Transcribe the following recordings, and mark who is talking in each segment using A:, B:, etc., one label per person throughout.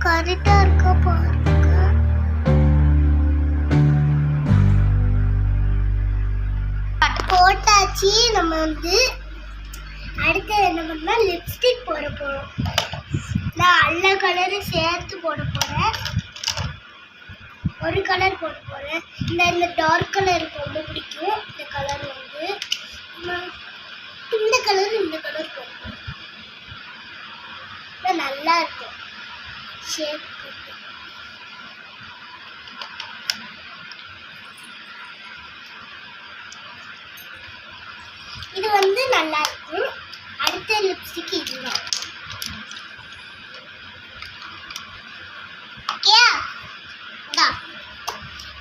A: கரெக்டா இருக்கா பாருங்க. போட்டாச்சு. நம்ம வந்து அடுத்து என்ன பண்ணா லிப்ஸ்டிக் போட போறோம். நான் எல்லா கலரும் சேர்த்து போட போறேன். ஒரு கலர் போட போறேன். இந்த டார்க் கலர் எனக்கு ரொம்ப பிடிக்கும். இந்த கலர் வந்து இந்த கலர் போட போறேன். நல்லா இருக்கும் ஷேப். இது வந்து நல்லா இருக்கும். அடுத்த லிப்ஸ்டிக் இதுதான். ஓகேயா?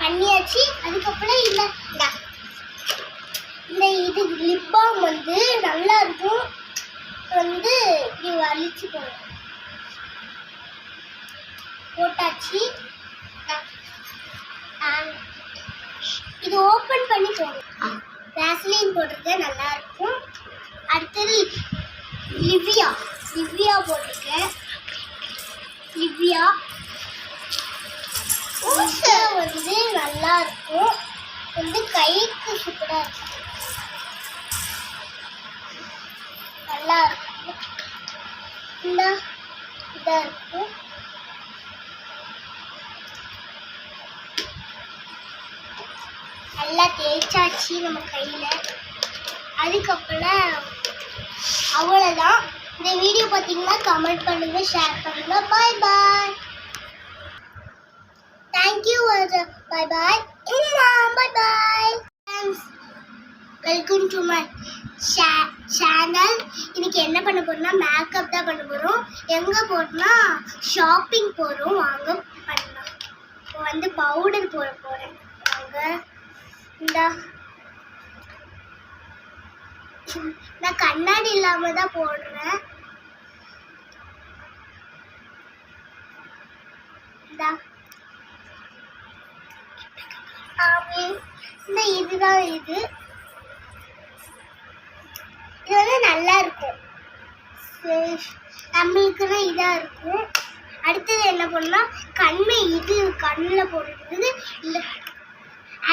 A: பண்ணியாச்சு. அதுக்கப்புறம் இந்த இது லிப் பாம் வந்து நல்லா இருக்கும். வந்து இப்படி வலிச்சு போட்டாச்சு. இது ஓப்பன் பண்ணி போடணும். வேஸ்லின் போட்டிருக்கேன், நல்லா இருக்கும். அடுத்தது லிவியா போட்டிருக்கேன். லிவியா வந்து நல்லா இருக்கும். வந்து கைக்கு சூப்பரா இருக்கும். நல்லா இருக்கும். இதா இருக்கும். நல்லா தேய்ச்சாச்சு நம்ம கையில. அதுக்கப்புறம் அவ்வளோதான். இந்த வீடியோ பார்த்தீங்கன்னா கமெண்ட் பண்ணுங்க, ஷேர் பண்ணுங்க. Bye bye. Thank you. Bye bye. Bye bye. Welcome to my channel. இன்னைக்கு என்ன பண்ண போறோம்னா மேக்கப் தான் பண்ண போறோம். எங்க போறோம்னா ஷாப்பிங் போறோம். வாங்க பண்ணலாம். இப்போ வந்து பவுடர் போட போறேன். வாங்க. நான் கண்ணாடி இல்லாம தான் போடுறேன். இதுதான். இது வந்து நல்லா இருக்கும். நம்மளுக்குன்னா இதா இருக்கும். அடுத்தது என்ன பண்ணா இது கண்ணில் போடுறது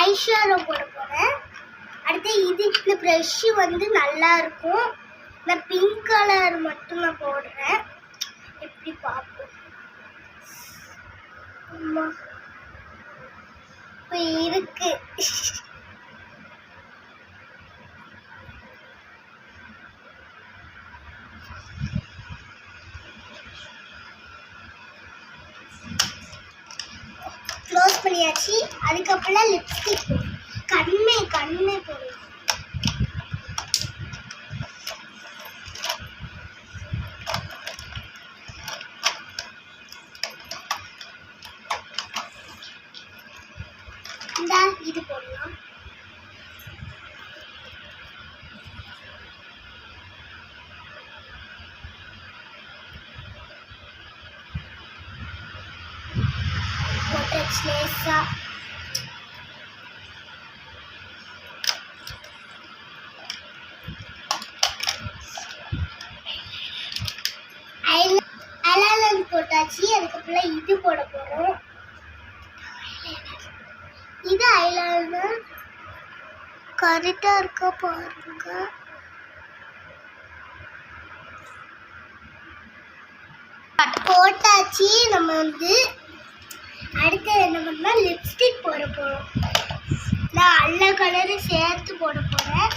A: ஐஷேடோ போட போறேன். அடுத்து இந்த ப்ரஷ் வந்து நல்லா இருக்கும். நான் பிங்க் கலர் மட்டும் நான் போடுறேன். எப்படி பார்ப்போம். இப்போ இருக்கு. க்ளோஸ் பண்ணியாச்சு. அதுக்கப்புறம் லிப்ஸ்டிக் கண்ணே போடணும். இது போடலாம். லேசா ஐலைனர் போட்டாச்சு. அதுக்கப்புறம் இது போட போறோம். இது ஐலைனர் கரெக்டா இருக்கா பாருங்க. போட்டாச்சு. நம்ம வந்து அடுத்து என்ன பண்ணா லிப்ஸ்டிக் போட போறோம். நான் எல்லா கலரும் சேர்த்து போட போறேன்.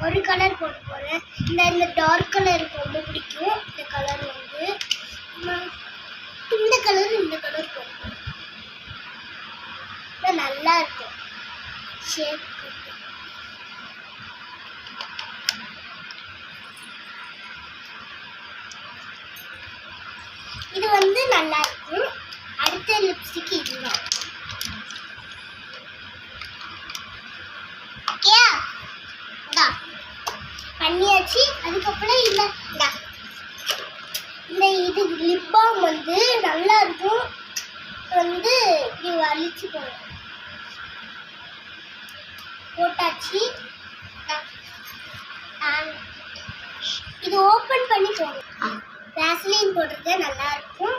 A: ஒரு கலர் போட போறேன். இந்த டார்க் கலர் எனக்கு ரொம்ப பிடிக்கும். இந்த கலர் வந்து இந்த கலர் போட போறேன். நல்லா இருக்கும் ஷேப். இது வந்து நல்லா இருக்கும். அடுத்த லிப்ஸ்டிக் இதுதான். ஓகேயா? பண்ணியாச்சு. அதுக்கப்புறம் இது லிப் பாம் வந்து நல்லா இருக்கும். வந்து இப்படி வலிச்சு போட்டாச்சு. இது ஓப்பன் பண்ணி போடணும். வேஸ்லின் போட்டிருக்கேன், நல்லா இருக்கும்.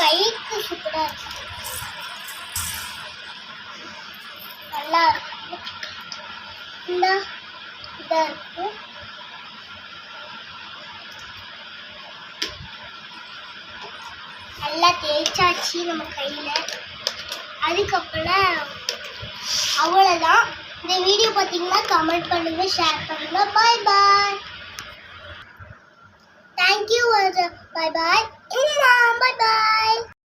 A: கைக்கு சூப்பரா இருக்கு. நல்லா இருக்கு. இதா இருக்கு. நல்லா தேய்ச்சாச்சு நம்ம கையில. அதுக்கப்புறம் அவ்வளோதான். இந்த வீடியோ பார்த்தீங்கன்னா கமெண்ட் பண்ணுங்க, ஷேர் பண்ணுங்க. Bye bye. Thank you. Bye bye. Bye பாய்.